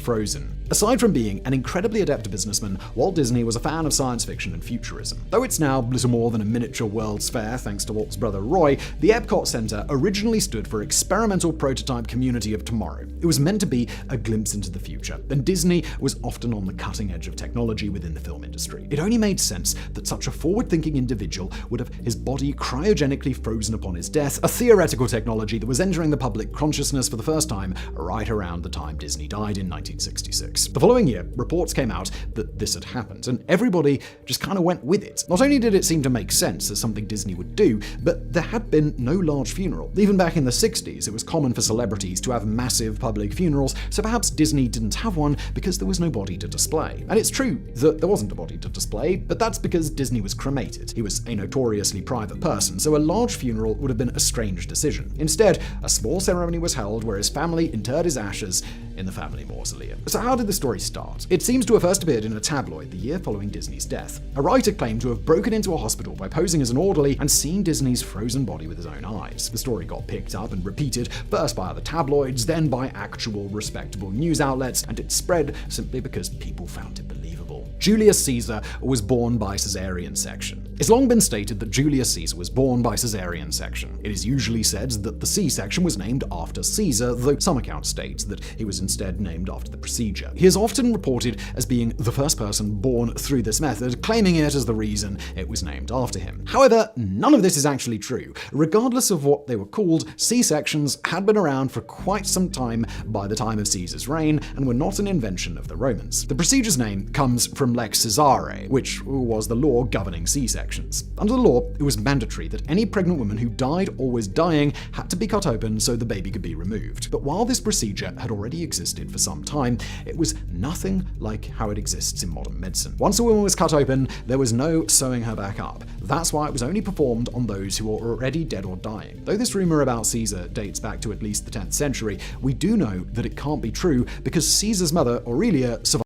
Frozen. Aside from being an incredibly adept businessman, Walt Disney was a fan of science fiction and futurism. Though it's now little more than a miniature World's Fair thanks to Walt's brother Roy, the Epcot Center originally stood for Experimental Prototype Community of Tomorrow. It was meant to be a glimpse into the future, and Disney was often on the cutting edge of technology within the film industry. It only made sense that such a forward-thinking individual would have his body cryogenically frozen upon his death, a theoretical technology that was entering the public consciousness for the first time right around the time Disney died in 1966. The following year, reports came out that this had happened, and everybody just kind of went with it. Not only did it seem to make sense as something Disney would do, but there had been no large funeral. Even back in the 60s, it was common for celebrities to have massive public funerals, so perhaps Disney didn't have one because there was no body to display. And it's true that there wasn't a body to display, but that's because Disney was cremated. He was a notoriously private person, so a large funeral would have been a strange decision. Instead, a small ceremony was held where his family interred his ashes in the family mausoleum. So how did the story start? It seems to have first appeared in a tabloid the year following Disney's death. A writer claimed to have broken into a hospital by posing as an orderly and seen Disney's frozen body with his own eyes. The story got picked up and repeated, first by other tabloids, then by actual respectable news outlets, and it spread simply because people found it believable. Julius Caesar was born by cesarean section. It's long been stated that Julius Caesar was born by cesarean section. It is usually said that the C-section was named after Caesar, though some accounts state that he was instead named after the procedure. He is often reported as being the first person born through this method, claiming it as the reason it was named after him. However, none of this is actually true. Regardless of what they were called, C-sections had been around for quite some time by the time of Caesar's reign and were not an invention of the Romans. The procedure's name comes from Lex Caesare, which was the law governing C-sections. Under the law, it was mandatory that any pregnant woman who died or was dying had to be cut open so the baby could be removed. But while this procedure had already existed for some time, it was nothing like how it exists in modern medicine. Once a woman was cut open, there was no sewing her back up. That's why it was only performed on those who were already dead or dying. Though this rumor about Caesar dates back to at least the 10th century, we do know that it can't be true because Caesar's mother, Aurelia, survived